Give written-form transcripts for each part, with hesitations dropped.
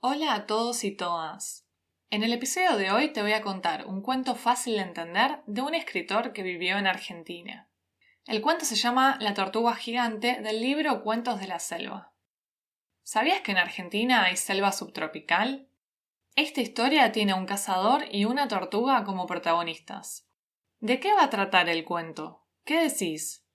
Hola a todos y todas. En el episodio de hoy te voy a contar un cuento fácil de entender de un escritor que vivió en Argentina. El cuento se llama La tortuga gigante del libro Cuentos de la selva. ¿Sabías que en Argentina hay selva subtropical? Esta historia tiene un cazador y una tortuga como protagonistas. ¿De qué va a tratar el cuento? ¿Qué decís?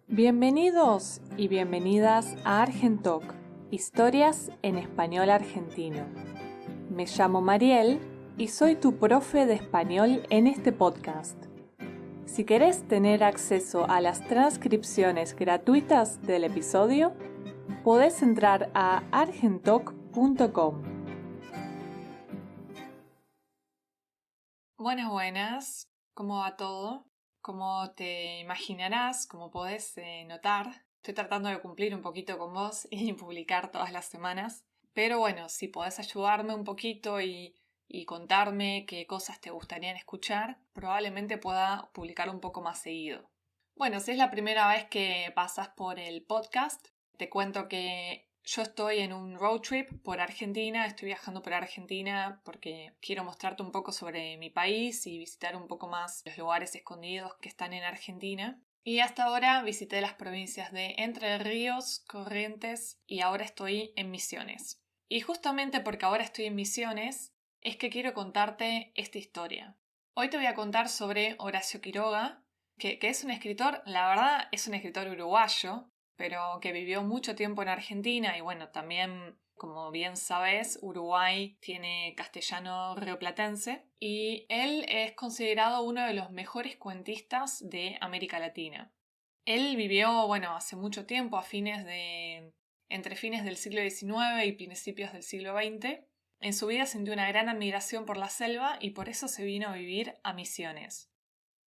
Bienvenidos y bienvenidas a Argentalk, historias en español argentino. Me llamo Mariel y soy tu profe de español en este podcast. Si querés tener acceso a las transcripciones gratuitas del episodio, podés entrar a argentalk.com. Buenas. ¿Cómo va todo? Como te imaginarás, como podés notar, estoy tratando de cumplir un poquito con vos y publicar todas las semanas. Pero bueno, si podés ayudarme un poquito y contarme qué cosas te gustarían escuchar, probablemente pueda publicar un poco más seguido. Bueno, si es la primera vez que pasas por el podcast, te cuento que yo estoy en un road trip por Argentina, estoy viajando por Argentina porque quiero mostrarte un poco sobre mi país y visitar un poco más los lugares escondidos que están en Argentina. Y hasta ahora visité las provincias de Entre Ríos, Corrientes y ahora estoy en Misiones. Y justamente porque ahora estoy en Misiones es que quiero contarte esta historia. Hoy te voy a contar sobre Horacio Quiroga, que es un escritor, la verdad es un escritor uruguayo, pero que vivió mucho tiempo en Argentina y bueno, también, como bien sabes, Uruguay tiene castellano rioplatense y él es considerado uno de los mejores cuentistas de América Latina. Él vivió, bueno, hace mucho tiempo, entre fines del siglo XIX y principios del siglo XX. En su vida sintió una gran admiración por la selva y por eso se vino a vivir a Misiones.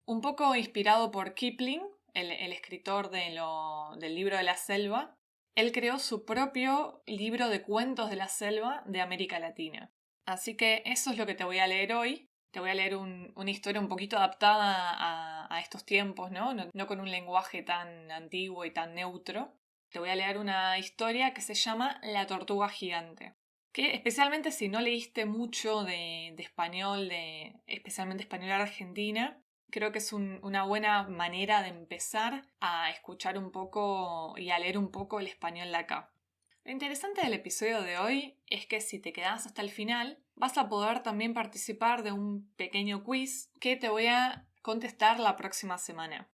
Un poco inspirado por Kipling, el escritor del libro de la selva, él creó su propio libro de cuentos de la selva de América Latina. Así que eso es lo que te voy a leer hoy. Te voy a leer una historia un poquito adaptada a estos tiempos, ¿no? No con un lenguaje tan antiguo y tan neutro. Te voy a leer una historia que se llama La tortuga gigante. Que especialmente si no leíste mucho de español, especialmente español argentina, creo que es una buena manera de empezar a escuchar un poco y a leer un poco el español de acá. Lo interesante del episodio de hoy es que si te quedas hasta el final, vas a poder también participar de un pequeño quiz que te voy a contestar la próxima semana.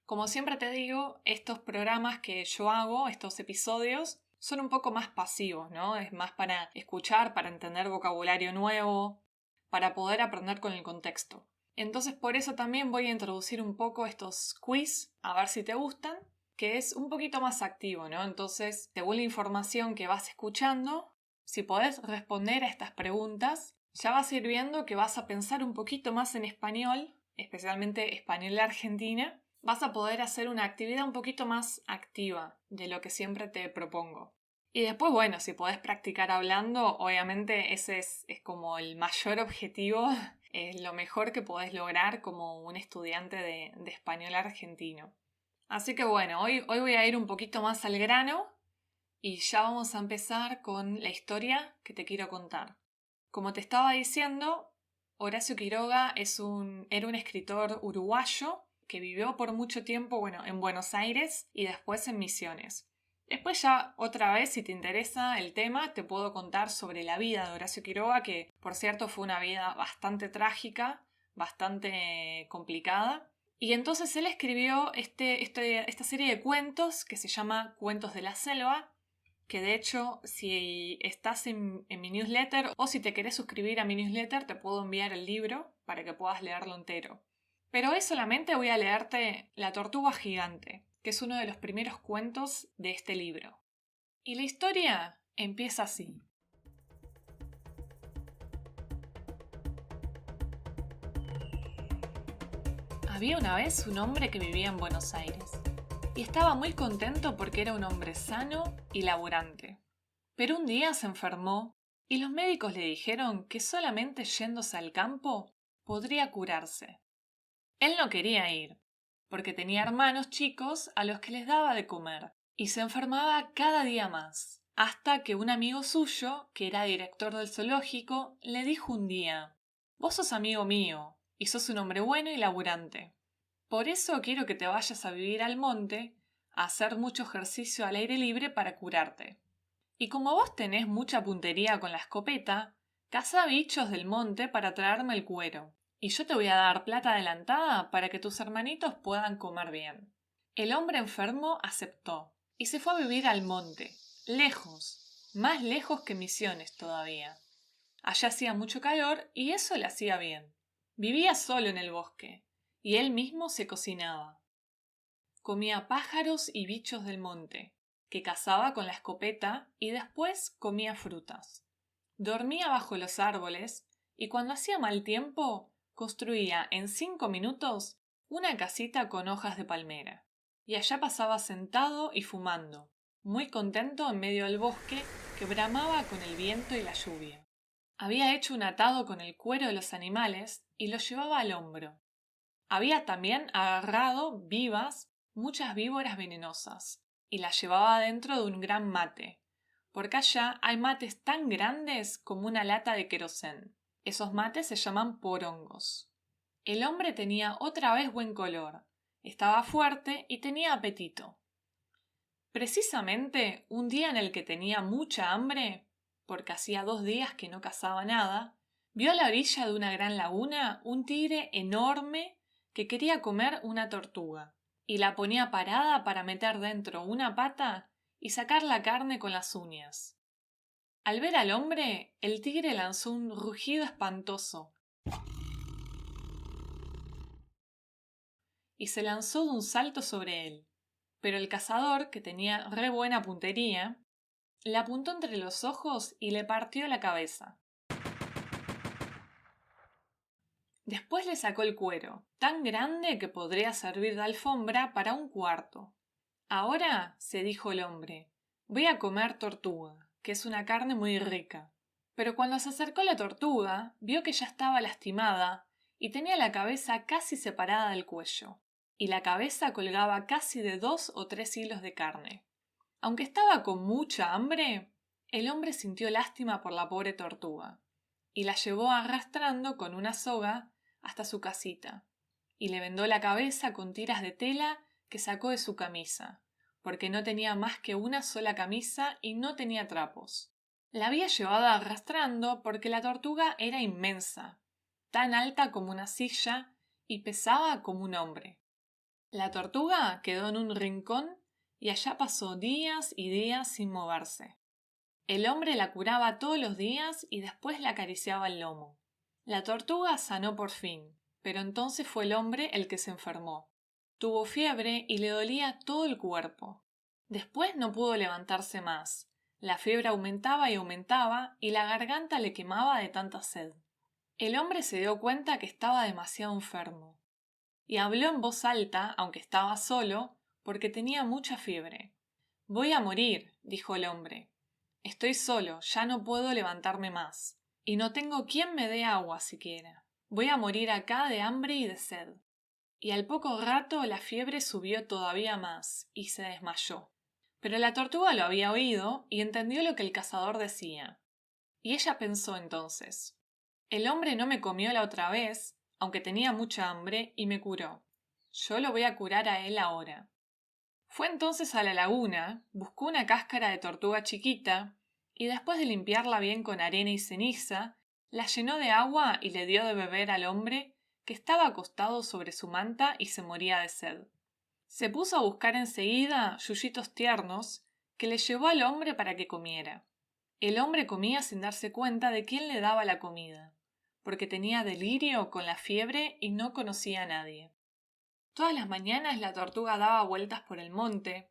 Como siempre te digo, estos programas que yo hago, estos episodios, son un poco más pasivos, ¿no? Es más para escuchar, para entender vocabulario nuevo, para poder aprender con el contexto. Entonces por eso también voy a introducir un poco estos quiz, a ver si te gustan, que es un poquito más activo, ¿no? Entonces, según la información que vas escuchando, si podés responder a estas preguntas, ya vas a ir viendo que vas a pensar un poquito más en español, especialmente español de Argentina, vas a poder hacer una actividad un poquito más activa de lo que siempre te propongo. Y después, bueno, si podés practicar hablando, obviamente ese es como el mayor objetivo, es lo mejor que podés lograr como un estudiante de español argentino. Así que bueno, hoy voy a ir un poquito más al grano y ya vamos a empezar con la historia que te quiero contar. Como te estaba diciendo, Horacio Quiroga era un escritor uruguayo que vivió por mucho tiempo, bueno, en Buenos Aires y después en Misiones. Después ya otra vez, si te interesa el tema, te puedo contar sobre la vida de Horacio Quiroga, que por cierto fue una vida bastante trágica, bastante complicada. Y entonces él escribió esta serie de cuentos que se llama Cuentos de la Selva, que de hecho si estás en mi newsletter o si te querés suscribir a mi newsletter te puedo enviar el libro para que puedas leerlo entero. Pero hoy solamente voy a leerte La tortuga gigante, que es uno de los primeros cuentos de este libro. Y la historia empieza así. Había una vez un hombre que vivía en Buenos Aires y estaba muy contento porque era un hombre sano y laburante. Pero un día se enfermó y los médicos le dijeron que solamente yéndose al campo podría curarse. Él no quería ir, porque tenía hermanos chicos a los que les daba de comer y se enfermaba cada día más, hasta que un amigo suyo, que era director del zoológico, le dijo un día: «Vos sos amigo mío, y sos un hombre bueno y laburante. Por eso quiero que te vayas a vivir al monte, a hacer mucho ejercicio al aire libre para curarte. Y como vos tenés mucha puntería con la escopeta, cazá bichos del monte para traerme el cuero, y yo te voy a dar plata adelantada para que tus hermanitos puedan comer bien». El hombre enfermo aceptó, y se fue a vivir al monte, lejos, más lejos que Misiones todavía. Allá hacía mucho calor y eso le hacía bien. Vivía solo en el bosque, y él mismo se cocinaba. Comía pájaros y bichos del monte, que cazaba con la escopeta, y después comía frutas. Dormía bajo los árboles, y cuando hacía mal tiempo, construía en 5 minutos una casita con hojas de palmera. Y allá pasaba sentado y fumando, muy contento en medio del bosque que bramaba con el viento y la lluvia. Había hecho un atado con el cuero de los animales y lo llevaba al hombro. Había también agarrado vivas muchas víboras venenosas y las llevaba dentro de un gran mate, porque allá hay mates tan grandes como una lata de querosén. Esos mates se llaman porongos. El hombre tenía otra vez buen color, estaba fuerte y tenía apetito. Precisamente un día en el que tenía mucha hambre, porque hacía 2 días que no cazaba nada, vio a la orilla de una gran laguna un tigre enorme que quería comer una tortuga, y la ponía parada para meter dentro una pata y sacar la carne con las uñas. Al ver al hombre, el tigre lanzó un rugido espantoso y se lanzó de un salto sobre él. Pero el cazador, que tenía re buena puntería, le apuntó entre los ojos y le partió la cabeza. Después le sacó el cuero, tan grande que podría servir de alfombra para un cuarto. Ahora, se dijo el hombre, voy a comer tortuga, que es una carne muy rica. Pero cuando se acercó la tortuga, vio que ya estaba lastimada y tenía la cabeza casi separada del cuello, y la cabeza colgaba casi de 2 o 3 hilos de carne. Aunque estaba con mucha hambre, el hombre sintió lástima por la pobre tortuga, y la llevó arrastrando con una soga hasta su casita, y le vendó la cabeza con tiras de tela que sacó de su camisa, porque no tenía más que una sola camisa y no tenía trapos. La había llevado arrastrando porque la tortuga era inmensa, tan alta como una silla y pesaba como un hombre. La tortuga quedó en un rincón y allá pasó días y días sin moverse. El hombre la curaba todos los días y después la acariciaba el lomo. La tortuga sanó por fin, pero entonces fue el hombre el que se enfermó. Tuvo fiebre y le dolía todo el cuerpo. Después no pudo levantarse más. La fiebre aumentaba y aumentaba y la garganta le quemaba de tanta sed. El hombre se dio cuenta que estaba demasiado enfermo y habló en voz alta, aunque estaba solo, porque tenía mucha fiebre. «Voy a morir», dijo el hombre. «Estoy solo, ya no puedo levantarme más, y no tengo quien me dé agua siquiera. Voy a morir acá de hambre y de sed». Y al poco rato la fiebre subió todavía más, y se desmayó. Pero la tortuga lo había oído y entendió lo que el cazador decía. Y ella pensó entonces: «El hombre no me comió la otra vez, aunque tenía mucha hambre, y me curó. Yo lo voy a curar a él ahora». Fue entonces a la laguna, buscó una cáscara de tortuga chiquita, y después de limpiarla bien con arena y ceniza, la llenó de agua y le dio de beber al hombre, que estaba acostado sobre su manta y se moría de sed. Se puso a buscar enseguida yuyitos tiernos, que le llevó al hombre para que comiera. El hombre comía sin darse cuenta de quién le daba la comida, porque tenía delirio con la fiebre y no conocía a nadie. Todas las mañanas la tortuga daba vueltas por el monte,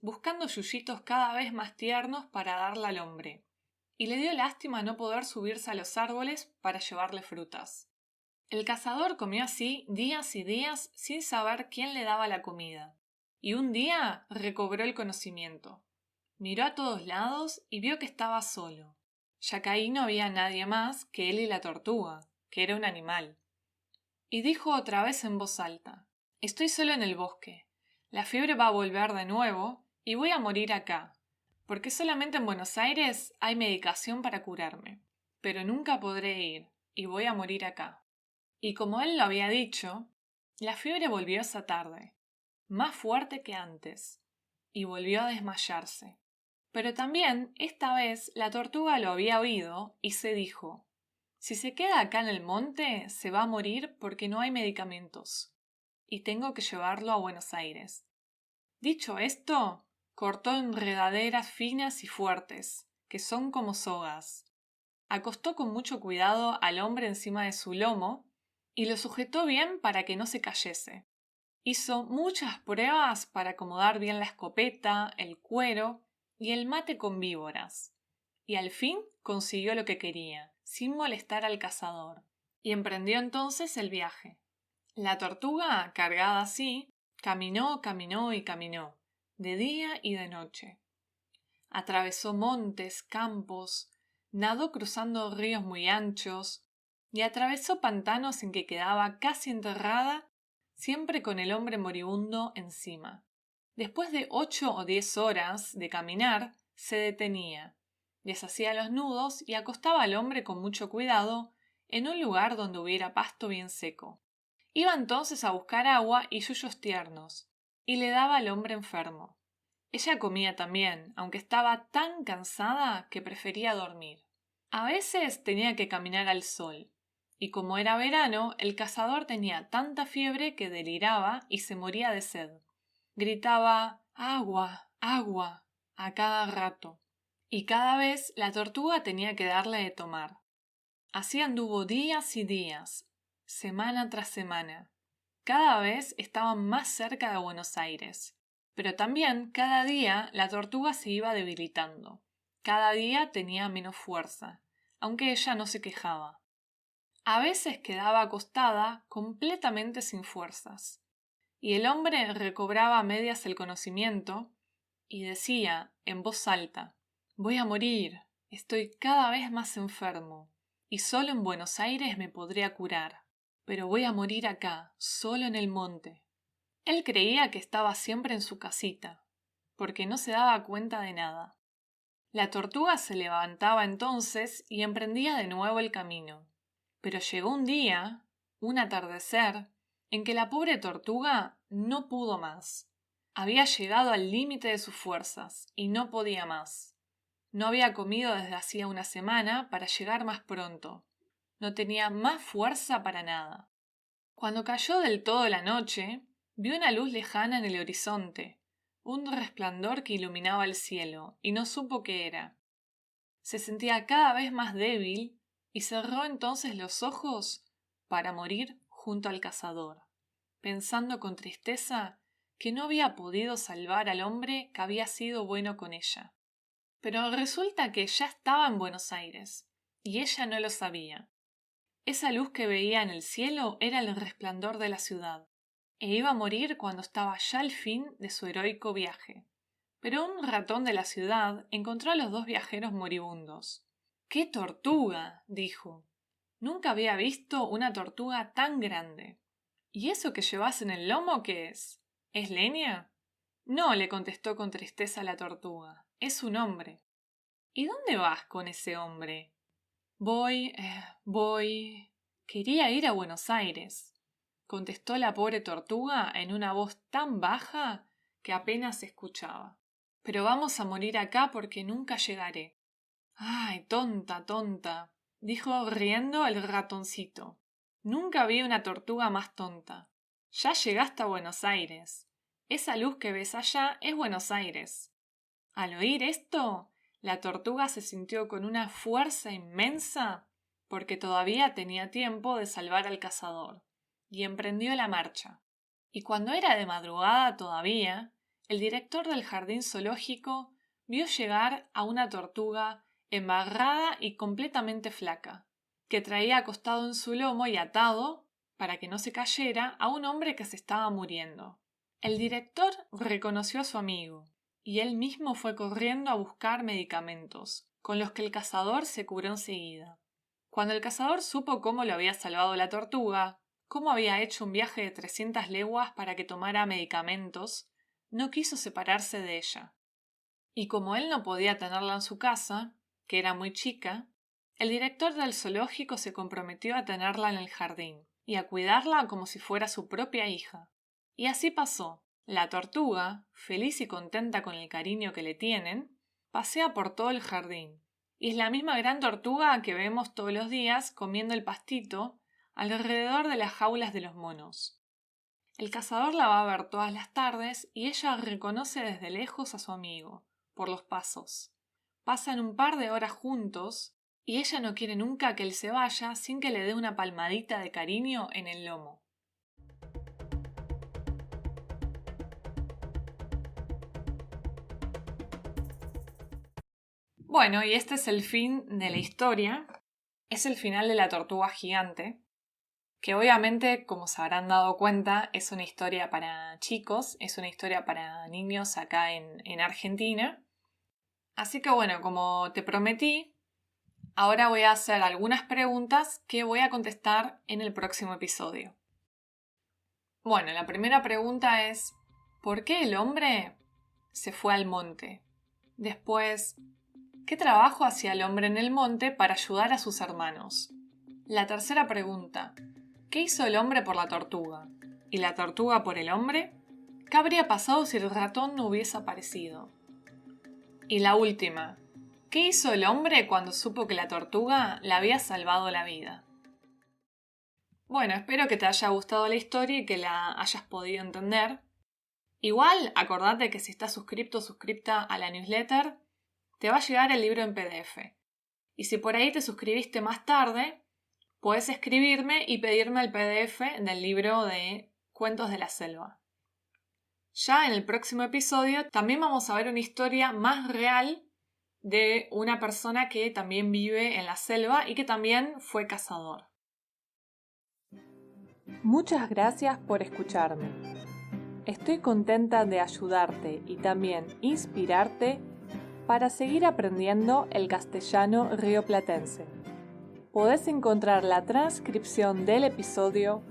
buscando yuyitos cada vez más tiernos para darle al hombre, y le dio lástima no poder subirse a los árboles para llevarle frutas. El cazador comió así días y días sin saber quién le daba la comida, y un día recobró el conocimiento. Miró a todos lados y vio que estaba solo, ya que ahí no había nadie más que él y la tortuga, que era un animal. Y dijo otra vez en voz alta: «Estoy solo en el bosque. La fiebre va a volver de nuevo y voy a morir acá. porque solamente en Buenos Aires hay medicación para curarme, pero nunca podré ir y voy a morir acá. Y como él lo había dicho, la fiebre volvió esa tarde, más fuerte que antes, y volvió a desmayarse. Pero también, esta vez, la tortuga lo había oído y se dijo: si se queda acá en el monte, se va a morir porque no hay medicamentos, y tengo que llevarlo a Buenos Aires. Dicho esto, cortó enredaderas finas y fuertes, que son como sogas. Acostó con mucho cuidado al hombre encima de su lomo y lo sujetó bien para que no se cayese. Hizo muchas pruebas para acomodar bien la escopeta, el cuero y el mate con víboras. Y al fin consiguió lo que quería, sin molestar al cazador, y emprendió entonces el viaje. La tortuga, cargada así, caminó, caminó y caminó, de día y de noche. Atravesó montes, campos, nadó cruzando ríos muy anchos y atravesó pantanos en que quedaba casi enterrada, siempre con el hombre moribundo encima. Después de 8 o 10 horas de caminar, se detenía, deshacía los nudos y acostaba al hombre con mucho cuidado en un lugar donde hubiera pasto bien seco. Iba entonces a buscar agua y yuyos tiernos, y le daba al hombre enfermo. Ella comía también, aunque estaba tan cansada que prefería dormir. A veces tenía que caminar al sol, y como era verano, el cazador tenía tanta fiebre que deliraba y se moría de sed. Gritaba agua, agua a cada rato, y cada vez la tortuga tenía que darle de tomar. Así anduvo días y días, semana tras semana. Cada vez estaban más cerca de Buenos Aires. Pero también cada día la tortuga se iba debilitando. Cada día tenía menos fuerza, aunque ella no se quejaba. A veces quedaba acostada completamente sin fuerzas. Y el hombre recobraba a medias el conocimiento y decía en voz alta: voy a morir, estoy cada vez más enfermo, y solo en Buenos Aires me podría curar, pero voy a morir acá, solo en el monte. Él creía que estaba siempre en su casita, porque no se daba cuenta de nada. La tortuga se levantaba entonces y emprendía de nuevo el camino. Pero llegó un día, un atardecer, en que la pobre tortuga no pudo más. Había llegado al límite de sus fuerzas y no podía más. No había comido desde hacía una semana para llegar más pronto. No tenía más fuerza para nada. Cuando cayó del todo la noche, vio una luz lejana en el horizonte, un resplandor que iluminaba el cielo, y no supo qué era. Se sentía cada vez más débil y cerró entonces los ojos para morir junto al cazador, pensando con tristeza que no había podido salvar al hombre que había sido bueno con ella. Pero resulta que ya estaba en Buenos Aires, y ella no lo sabía. Esa luz que veía en el cielo era el resplandor de la ciudad, e iba a morir cuando estaba ya al fin de su heroico viaje. Pero un ratón de la ciudad encontró a los dos viajeros moribundos. ¡Qué tortuga! dijo. Nunca había visto una tortuga tan grande. ¿Y eso que llevas en el lomo qué es? ¿Es leña? No, le contestó con tristeza la tortuga. Es un hombre. ¿Y dónde vas con ese hombre? Voy. Quería ir a Buenos Aires, contestó la pobre tortuga en una voz tan baja que apenas se escuchaba. Pero vamos a morir acá porque nunca llegaré. Ay, tonta, tonta, dijo riendo el ratoncito. Nunca vi una tortuga más tonta. Ya llegaste a Buenos Aires. Esa luz que ves allá es Buenos Aires. Al oír esto, la tortuga se sintió con una fuerza inmensa porque todavía tenía tiempo de salvar al cazador, y emprendió la marcha. Y cuando era de madrugada todavía, el director del jardín zoológico vio llegar a una tortuga embarrada y completamente flaca, que traía acostado en su lomo y atado, para que no se cayera, a un hombre que se estaba muriendo. El director reconoció a su amigo, y él mismo fue corriendo a buscar medicamentos, con los que el cazador se curó enseguida. Cuando el cazador supo cómo lo había salvado la tortuga, cómo había hecho un viaje de 300 leguas para que tomara medicamentos, no quiso separarse de ella. Y como él no podía tenerla en su casa, que era muy chica, el director del zoológico se comprometió a tenerla en el jardín y a cuidarla como si fuera su propia hija. Y así pasó. La tortuga, feliz y contenta con el cariño que le tienen, pasea por todo el jardín. Y es la misma gran tortuga que vemos todos los días comiendo el pastito alrededor de las jaulas de los monos. El cazador la va a ver todas las tardes y ella reconoce desde lejos a su amigo, por los pasos. Pasan un par de horas juntos y ella no quiere nunca que él se vaya sin que le dé una palmadita de cariño en el lomo. Bueno, y este es el fin de la historia. Es el final de La tortuga gigante, que obviamente, como se habrán dado cuenta, es una historia para chicos, es una historia para niños acá en Argentina. Así que bueno, como te prometí, ahora voy a hacer algunas preguntas que voy a contestar en el próximo episodio. Bueno, la primera pregunta es, ¿por qué el hombre se fue al monte? Después, ¿qué trabajo hacía el hombre en el monte para ayudar a sus hermanos? La tercera pregunta, ¿qué hizo el hombre por la tortuga? ¿Y la tortuga por el hombre? ¿Qué habría pasado si el ratón no hubiese aparecido? Y la última, ¿qué hizo el hombre cuando supo que la tortuga le había salvado la vida? Bueno, espero que te haya gustado la historia y que la hayas podido entender. Igual, acordate que si estás suscripto o suscripta a la newsletter, te va a llegar el libro en PDF. Y si por ahí te suscribiste más tarde, puedes escribirme y pedirme el PDF del libro de Cuentos de la Selva. Ya en el próximo episodio también vamos a ver una historia más real de una persona que también vive en la selva y que también fue cazador. Muchas gracias por escucharme. Estoy contenta de ayudarte y también inspirarte para seguir aprendiendo el castellano rioplatense. Podés encontrar la transcripción del episodio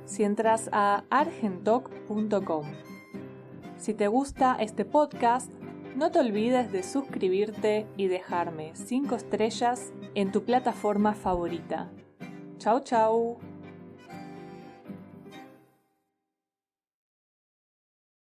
si entras a argentoc.com. Si te gusta este podcast, no te olvides de suscribirte y dejarme 5 estrellas en tu plataforma favorita. Chau, chau.